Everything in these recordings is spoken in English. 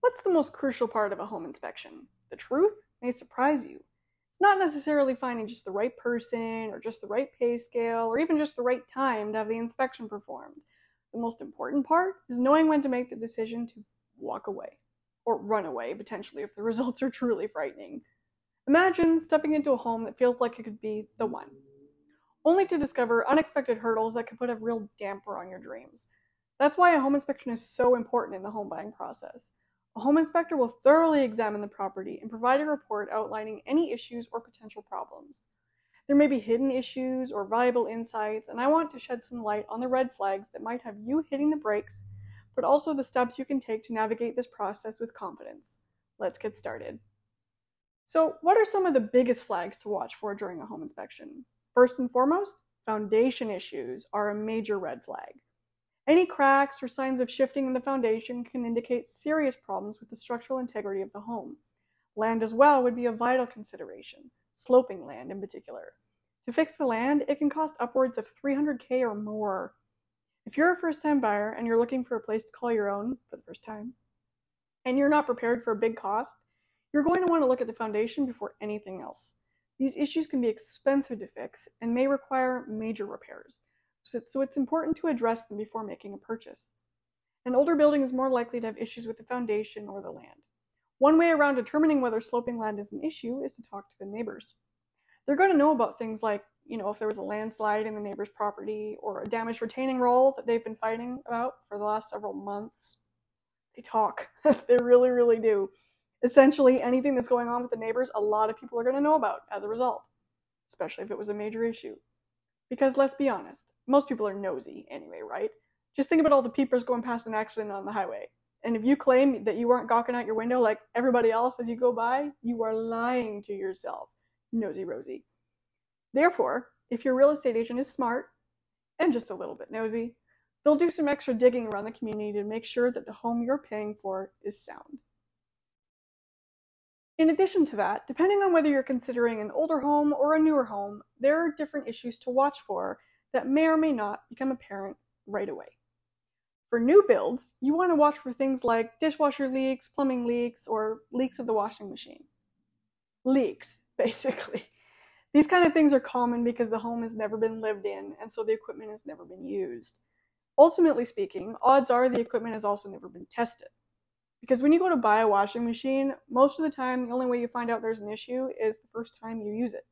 What's the most crucial part of a home inspection? The truth may surprise you. It's not necessarily finding just the right person or just the right pay scale or even just the right time to have the inspection performed. The most important part is knowing when to make the decision to walk away or run away, potentially, if the results are truly frightening. Imagine stepping into a home that feels like it could be the one, only to discover unexpected hurdles that could put a real damper on your dreams. That's why a home inspection is so important in the home buying process. A home inspector will thoroughly examine the property and provide a report outlining any issues or potential problems. There may be hidden issues or valuable insights, and I want to shed some light on the red flags that might have you hitting the brakes, but also the steps you can take to navigate this process with confidence. Let's get started. So, what are some of the biggest flags to watch for during a home inspection? First and foremost, foundation issues are a major red flag. Any cracks or signs of shifting in the foundation can indicate serious problems with the structural integrity of the home. Land as well would be a vital consideration, sloping land in particular. To fix the land, it can cost upwards of $300K or more. If you're a first-time buyer and you're looking for a place to call your own for the first time, and you're not prepared for a big cost, you're going to want to look at the foundation before anything else. These issues can be expensive to fix and may require major repairs, so it's important to address them before making a purchase. An older building is more likely to have issues with the foundation or the land. One way around determining whether sloping land is an issue is to talk to the neighbors. They're going to know about things like, if there was a landslide in the neighbor's property or a damaged retaining wall that they've been fighting about for the last several months. They talk. They really, really do. Essentially, anything that's going on with the neighbors, a lot of people are going to know about as a result, especially if it was a major issue. Because let's be honest, most people are nosy anyway, right? Just think about all the peepers going past an accident on the highway. And if you claim that you weren't gawking out your window like everybody else as you go by, you are lying to yourself. Nosy Rosie. Therefore, if your real estate agent is smart and just a little bit nosy, they'll do some extra digging around the community to make sure that the home you're paying for is sound. In addition to that, depending on whether you're considering an older home or a newer home, there are different issues to watch for that may or may not become apparent right away. For new builds, you want to watch for things like dishwasher leaks, plumbing leaks, or leaks of the washing machine. Leaks, basically. These kind of things are common because the home has never been lived in, and so the equipment has never been used. Ultimately speaking, odds are the equipment has also never been tested. Because when you go to buy a washing machine, most of the time, the only way you find out there's an issue is the first time you use it.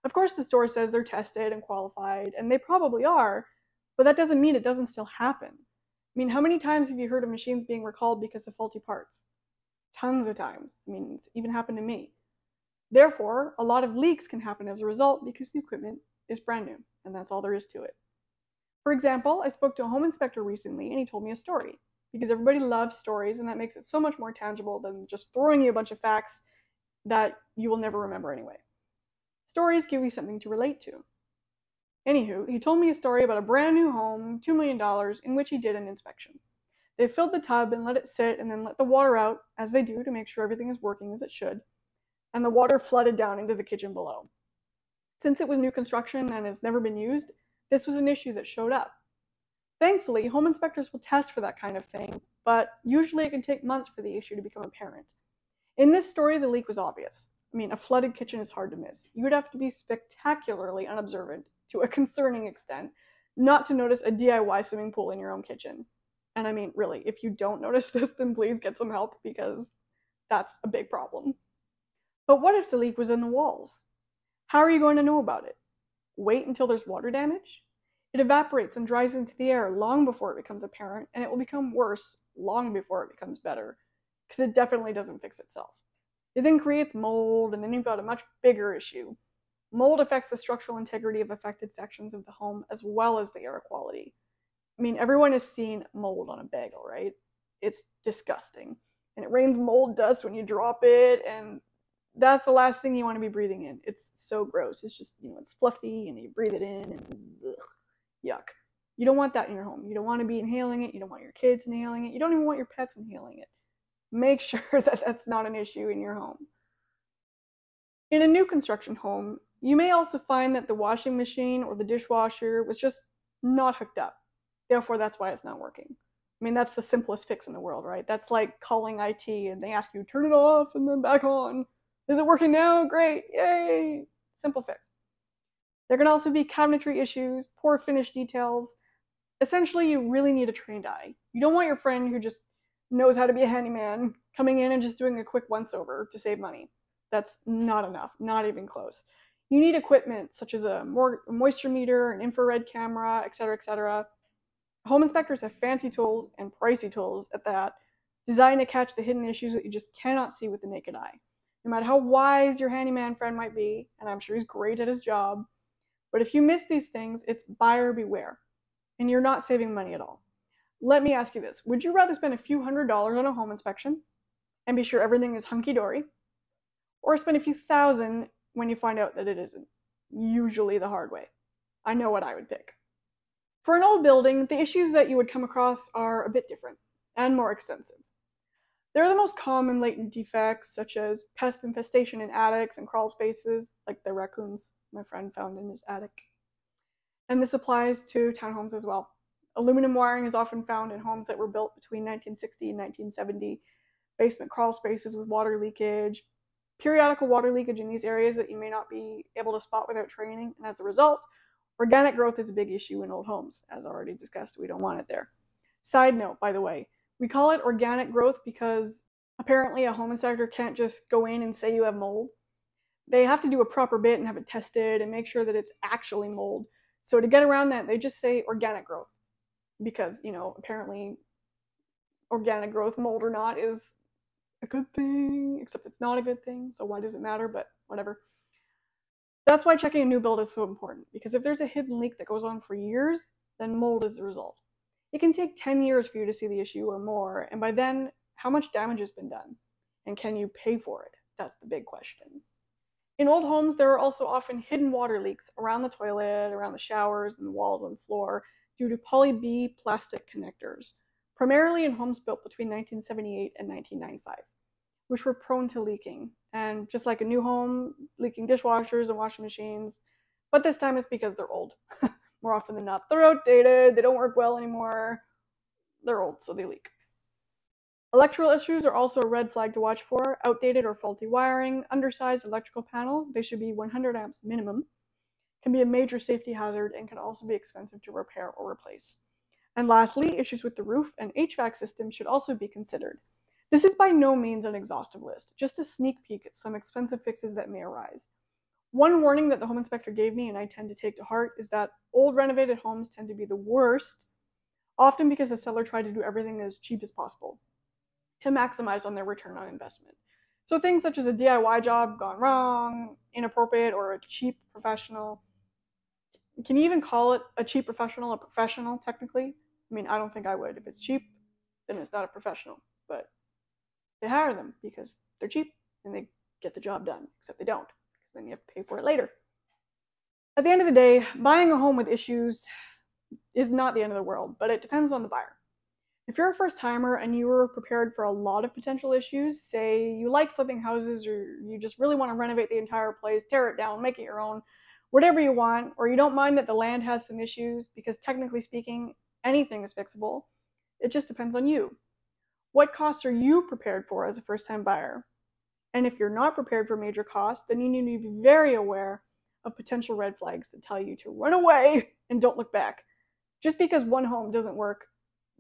Of course, the store says they're tested and qualified, and they probably are, but that doesn't mean it doesn't still happen. I mean, how many times have you heard of machines being recalled because of faulty parts? Tons of times. I mean, it's even happened to me. Therefore, a lot of leaks can happen as a result because the equipment is brand new, and that's all there is to it. For example, I spoke to a home inspector recently, and he told me a story. Because everybody loves stories, and that makes it so much more tangible than just throwing you a bunch of facts that you will never remember anyway. Stories give you something to relate to. Anywho, he told me a story about a brand new home, $2 million, in which he did an inspection. They filled the tub and let it sit and then let the water out, as they do to make sure everything is working as it should, and the water flooded down into the kitchen below. Since it was new construction and has never been used, this was an issue that showed up. Thankfully, home inspectors will test for that kind of thing, but usually it can take months for the issue to become apparent. In this story, the leak was obvious. I mean, a flooded kitchen is hard to miss. You would have to be spectacularly unobservant, to a concerning extent, not to notice a DIY swimming pool in your own kitchen. And I mean, really, if you don't notice this, then please get some help, because that's a big problem. But what if the leak was in the walls? How are you going to know about it? Wait until there's water damage? It evaporates and dries into the air long before it becomes apparent, and it will become worse long before it becomes better, because it definitely doesn't fix itself. It then creates mold, and then you've got a much bigger issue. Mold affects the structural integrity of affected sections of the home as well as the air quality. I mean, everyone has seen mold on a bagel, right? It's disgusting. And it rains mold dust when you drop it, and that's the last thing you want to be breathing in. It's so gross. It's just, it's fluffy, and you breathe it in, and ugh. Yuck. You don't want that in your home. You don't want to be inhaling it. You don't want your kids inhaling it. You don't even want your pets inhaling it. Make sure that that's not an issue in your home. In a new construction home, you may also find that the washing machine or the dishwasher was just not hooked up. Therefore, that's why it's not working. I mean, that's the simplest fix in the world, right? That's like calling IT and they ask you, turn it off and then back on. Is it working now? Great, yay, simple fix. There can also be cabinetry issues, poor finish details. Essentially, you really need a trained eye. You don't want your friend who just knows how to be a handyman coming in and just doing a quick once-over to save money. That's not enough, not even close. You need equipment such as a moisture meter, an infrared camera, etc., etc. Home inspectors have fancy tools and pricey tools at that, designed to catch the hidden issues that you just cannot see with the naked eye. No matter how wise your handyman friend might be, and I'm sure he's great at his job, but if you miss these things, it's buyer beware, and you're not saving money at all. Let me ask you this. Would you rather spend a few $100s on a home inspection and be sure everything is hunky-dory, or spend a few thousand when you find out that it isn't? Usually the hard way. I know what I would pick. For an old building, the issues that you would come across are a bit different and more extensive. They're the most common latent defects, such as pest infestation in attics and crawl spaces, like the raccoons my friend found in his attic. And this applies to townhomes as well. Aluminum wiring is often found in homes that were built between 1960 and 1970, basement crawl spaces with water leakage, periodical water leakage in these areas that you may not be able to spot without training, and as a result, organic growth is a big issue in old homes. As already discussed, we don't want it there. Side note, by the way, we call it organic growth because apparently a home inspector can't just go in and say you have mold. They have to do a proper bit and have it tested and make sure that it's actually mold. So to get around that, they just say organic growth because, apparently organic growth, mold or not, is a good thing, except it's not a good thing. So why does it matter? But whatever. That's why checking a new build is so important, because if there's a hidden leak that goes on for years, then mold is the result. It can take 10 years for you to see the issue or more, and by then, how much damage has been done? And can you pay for it? That's the big question. In old homes, there are also often hidden water leaks around the toilet, around the showers, and the walls and floor due to poly-B plastic connectors, primarily in homes built between 1978 and 1995, which were prone to leaking. And just like a new home, leaking dishwashers and washing machines, but this time it's because they're old. More often than not, they're outdated, they don't work well anymore, they're old, so they leak. Electrical issues are also a red flag to watch for. Outdated or faulty wiring, undersized electrical panels, they should be 100 amps minimum, can be a major safety hazard and can also be expensive to repair or replace. And lastly, issues with the roof and HVAC system should also be considered. This is by no means an exhaustive list, just a sneak peek at some expensive fixes that may arise. One warning that the home inspector gave me, and I tend to take to heart, is that old renovated homes tend to be the worst, often because the seller tried to do everything as cheap as possible to maximize on their return on investment. So things such as a DIY job gone wrong, inappropriate, or a cheap professional. Can you even call it a cheap professional a professional, technically? I mean, I don't think I would. If it's cheap, then it's not a professional. But they hire them because they're cheap and they get the job done, except they don't. Then you have to pay for it later. At the end of the day, buying a home with issues is not the end of the world, but it depends on the buyer. If you're a first timer and you were prepared for a lot of potential issues, say you like flipping houses or you just really want to renovate the entire place, tear it down, make it your own, whatever you want, or you don't mind that the land has some issues, because technically speaking, anything is fixable, it just depends on you. What costs are you prepared for as a first-time buyer? And if you're not prepared for major costs, then you need to be very aware of potential red flags that tell you to run away and don't look back. Just because one home doesn't work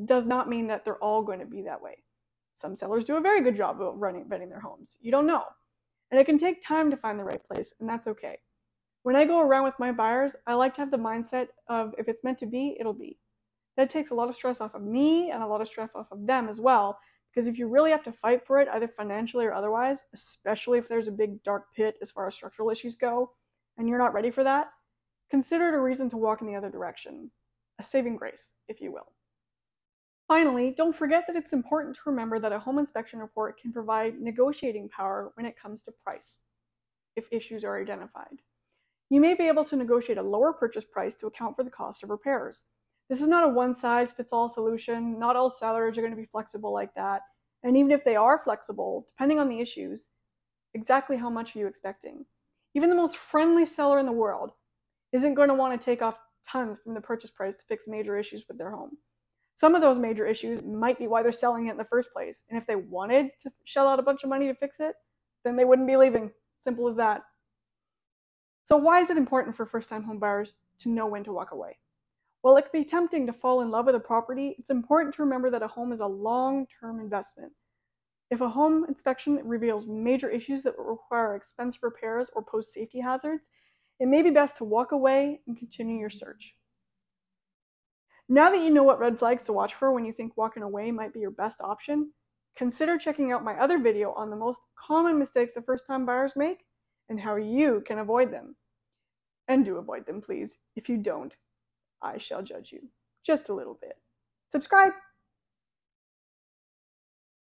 does not mean that they're all going to be that way. Some sellers do a very good job of vetting their homes. You don't know. And it can take time to find the right place, and that's okay. When I go around with my buyers, I like to have the mindset of if it's meant to be, it'll be. That takes a lot of stress off of me and a lot of stress off of them as well, because if you really have to fight for it, either financially or otherwise, especially if there's a big dark pit as far as structural issues go, and you're not ready for that, consider it a reason to walk in the other direction. A saving grace, if you will. Finally, don't forget that it's important to remember that a home inspection report can provide negotiating power when it comes to price, if issues are identified. You may be able to negotiate a lower purchase price to account for the cost of repairs. This is not a one-size-fits-all solution. Not all sellers are going to be flexible like that. And even if they are flexible, depending on the issues, exactly how much are you expecting? Even the most friendly seller in the world isn't going to want to take off tons from the purchase price to fix major issues with their home. Some of those major issues might be why they're selling it in the first place, and if they wanted to shell out a bunch of money to fix it, then they wouldn't be leaving. Simple as that. So why is it important for first-time home buyers to know when to walk away? While it can be tempting to fall in love with a property, it's important to remember that a home is a long-term investment. If a home inspection reveals major issues that require expensive repairs or pose safety hazards, it may be best to walk away and continue your search. Now that you know what red flags to watch for when you think walking away might be your best option, consider checking out my other video on the most common mistakes that first-time buyers make and how you can avoid them. And do avoid them, please. If you don't, I shall judge you just a little bit. Subscribe!